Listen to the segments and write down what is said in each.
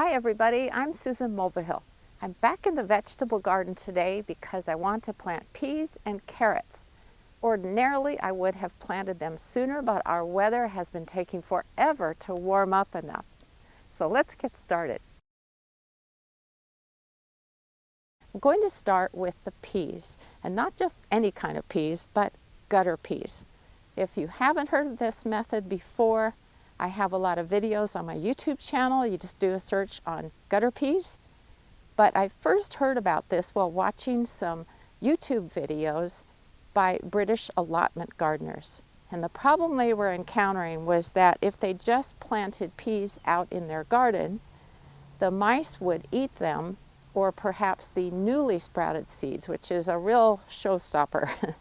Hi everybody, I'm Susan Mulvihill. I'm back in the vegetable garden today because I want to plant peas and carrots. Ordinarily I would have planted them sooner, but our weather has been taking forever to warm up enough. So let's get started. I'm going to start with the peas, and not just any kind of peas, but gutter peas. If you haven't heard of this method before, I have a lot of videos on my YouTube channel. You just do a search on gutter peas. But I first heard about this while watching some YouTube videos by British allotment gardeners. And the problem they were encountering was that if they just planted peas out in their garden, the mice would eat them, or perhaps the newly sprouted seeds, which is a real showstopper.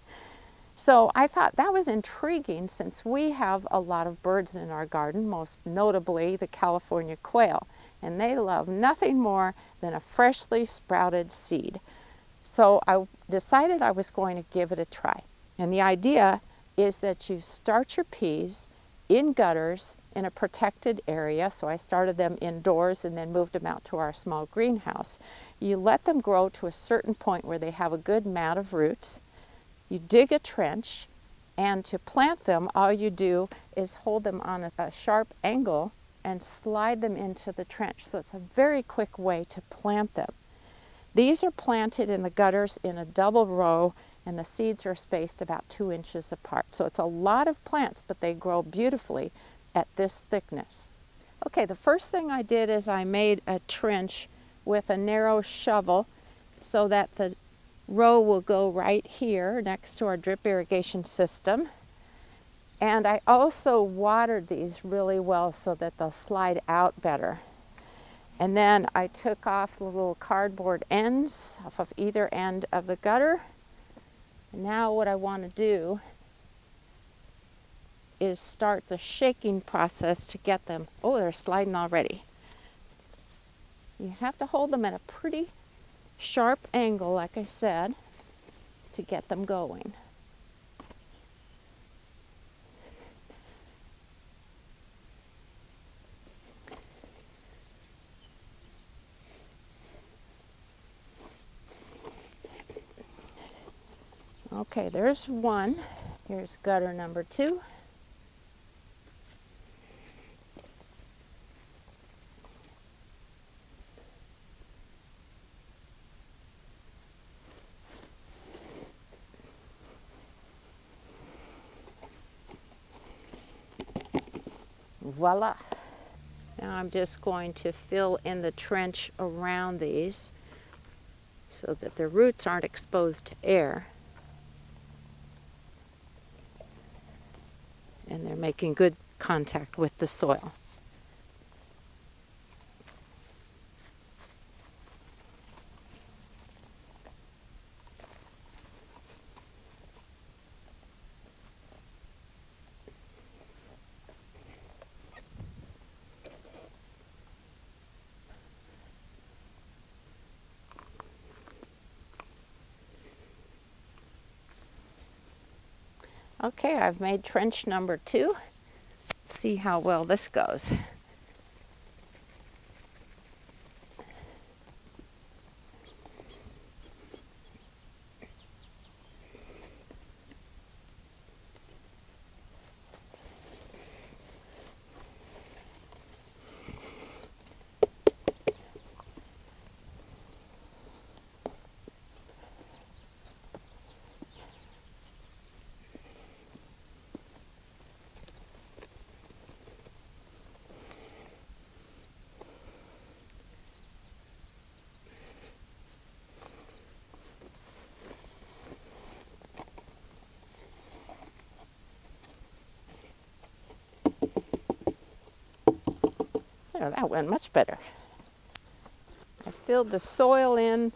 So I thought that was intriguing since we have a lot of birds in our garden, most notably the California quail, and they love nothing more than a freshly sprouted seed. So I decided I was going to give it a try. And the idea is that you start your peas in gutters in a protected area. So I started them indoors and then moved them out to our small greenhouse. You let them grow to a certain point where they have a good mat of roots. You dig a trench, and to plant them, all you do is hold them on a sharp angle and slide them into the trench. So it's a very quick way to plant them. These are planted in the gutters in a double row, and the seeds are spaced about 2 inches apart. So it's a lot of plants, but they grow beautifully at this thickness. Okay, the first thing I did is I made a trench with a narrow shovel so that the row will go right here next to our drip irrigation system. And I also watered these really well so that they'll slide out better. And then I took off the little cardboard ends off of either end of the gutter. And now what I want to do is start the shaking process to get them. Oh, they're sliding already. You have to hold them at a pretty sharp angle, like I said, to get them going. Okay, there's one. Here's gutter number 2. Voila. Now I'm just going to fill in the trench around these so that the roots aren't exposed to air. And they're making good contact with the soil. Okay, I've made trench number 2. Let's see how well this goes. There, that went much better. I filled the soil in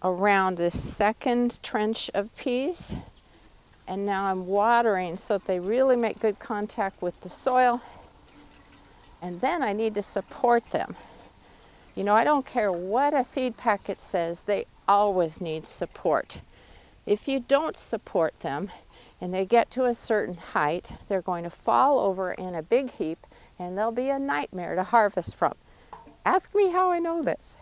around this second trench of peas, and now I'm watering so that they really make good contact with the soil. And then I need to support them. You know, I don't care what a seed packet says, they always need support. If you don't support them and they get to a certain height, they're going to fall over in a big heap and they'll be a nightmare to harvest from. Ask me how I know this.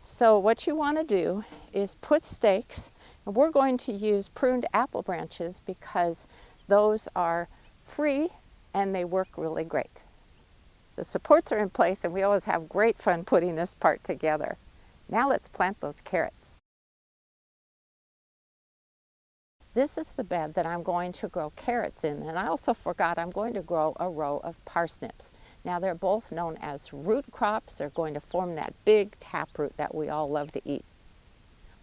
So what you want to do is put stakes, and we're going to use pruned apple branches because those are free and they work really great. The supports are in place and we always have great fun putting this part together. Now let's plant those carrots. This is the bed that I'm going to grow carrots in, and I also forgot I'm going to grow a row of parsnips. Now they're both known as root crops. They're going to form that big taproot that we all love to eat.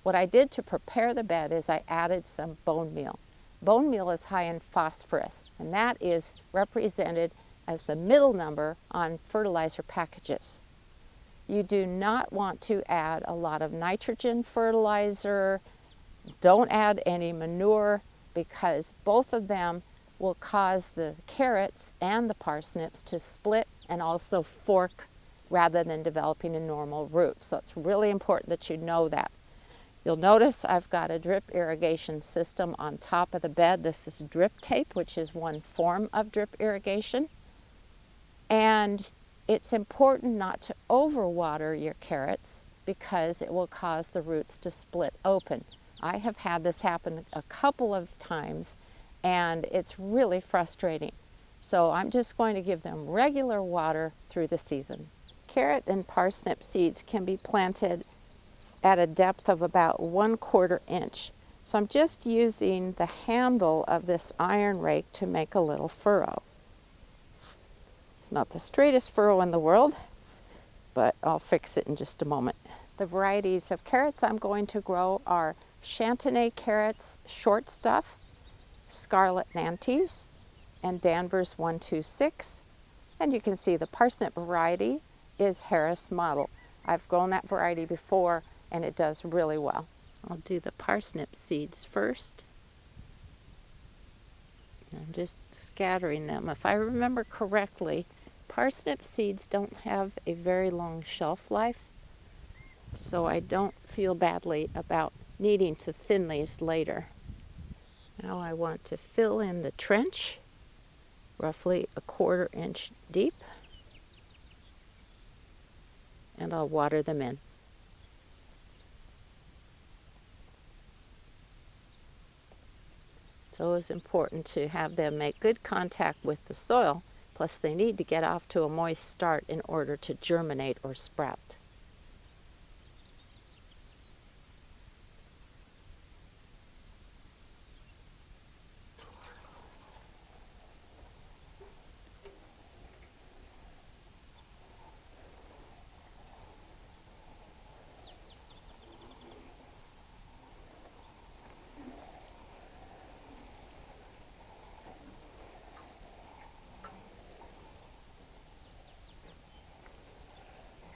What I did to prepare the bed is I added some bone meal. Bone meal is high in phosphorus, and that is represented as the middle number on fertilizer packages. You do not want to add a lot of nitrogen fertilizer. Don't add any manure because both of them will cause the carrots and the parsnips to split and also fork rather than developing a normal root. So it's really important that you know that. You'll notice I've got a drip irrigation system on top of the bed. This is drip tape, which is one form of drip irrigation. And it's important not to overwater your carrots because it will cause the roots to split open. I have had this happen a couple of times and it's really frustrating. So I'm just going to give them regular water through the season. Carrot and parsnip seeds can be planted at a depth of about 1/4 inch. So I'm just using the handle of this iron rake to make a little furrow. It's not the straightest furrow in the world, but I'll fix it in just a moment. The varieties of carrots I'm going to grow are Chantenay carrots, short stuff, Scarlet Nantes, and Danvers 126. And you can see the parsnip variety is Harris Model. I've grown that variety before and it does really well. I'll do the parsnip seeds first. I'm just scattering them. If I remember correctly, parsnip seeds don't have a very long shelf life, so I don't feel badly about needing to thin these later. Now I want to fill in the trench, roughly 1/4 inch deep, and I'll water them in. It's always important to have them make good contact with the soil, plus they need to get off to a moist start in order to germinate or sprout.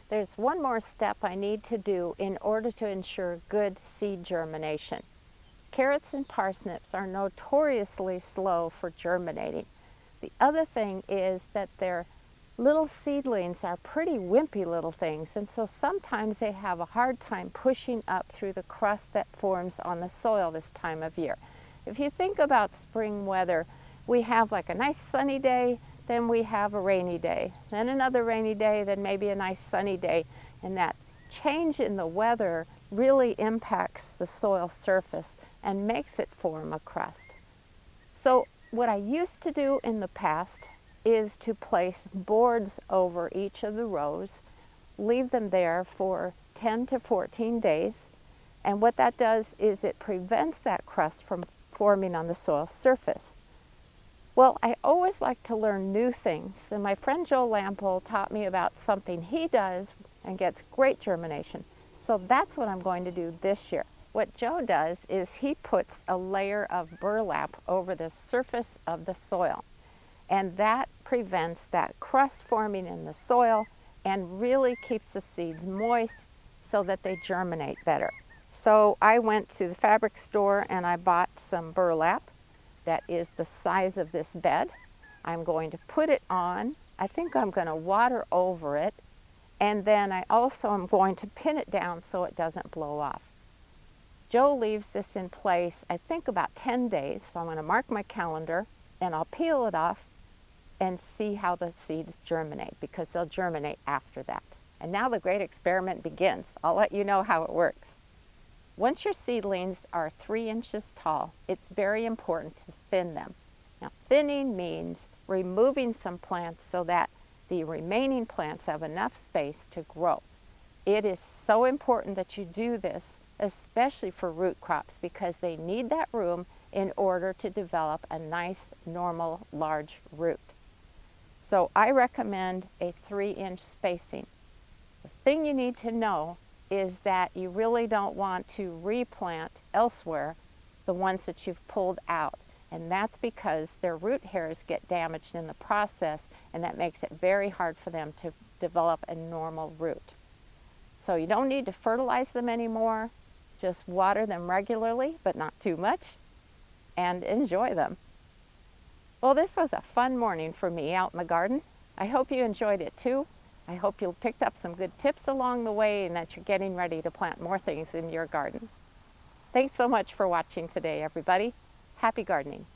There's one more step I need to do in order to ensure good seed germination. Carrots and parsnips are notoriously slow for germinating. The other thing is that their little seedlings are pretty wimpy little things, and so sometimes they have a hard time pushing up through the crust that forms on the soil this time of year. If you think about spring weather, we have like a nice sunny day, then we have a rainy day, then another rainy day, then maybe a nice sunny day, and that change in the weather really impacts the soil surface and makes it form a crust. So what I used to do in the past is to place boards over each of the rows, leave them there for 10 to 14 days, and what that does is it prevents that crust from forming on the soil surface. Well, I always like to learn new things, and my friend Joe Lampole taught me about something he does and gets great germination. So that's what I'm going to do this year. What Joe does is he puts a layer of burlap over the surface of the soil, and that prevents that crust forming in the soil and really keeps the seeds moist so that they germinate better. So I went to the fabric store and I bought some burlap that is the size of this bed. I'm going to put it on. I think I'm going to water over it, and then I also am going to pin it down so it doesn't blow off. Joe leaves this in place, I think about 10 days, so I'm going to mark my calendar and I'll peel it off and see how the seeds germinate, because they'll germinate after that. And now the great experiment begins. I'll let you know how it works. Once your seedlings are 3 inches tall, it's very important to thin them. Now, thinning means removing some plants so that the remaining plants have enough space to grow. It is so important that you do this, especially for root crops, because they need that room in order to develop a nice, normal, large root. So I recommend a 3-inch spacing. The thing you need to know is that you really don't want to replant elsewhere the ones that you've pulled out. And that's because their root hairs get damaged in the process, and that makes it very hard for them to develop a normal root. So you don't need to fertilize them anymore. Just water them regularly, but not too much, and enjoy them. Well, this was a fun morning for me out in the garden. I hope you enjoyed it too. I hope you picked up some good tips along the way and that you're getting ready to plant more things in your garden. Thanks so much for watching today, everybody. Happy gardening.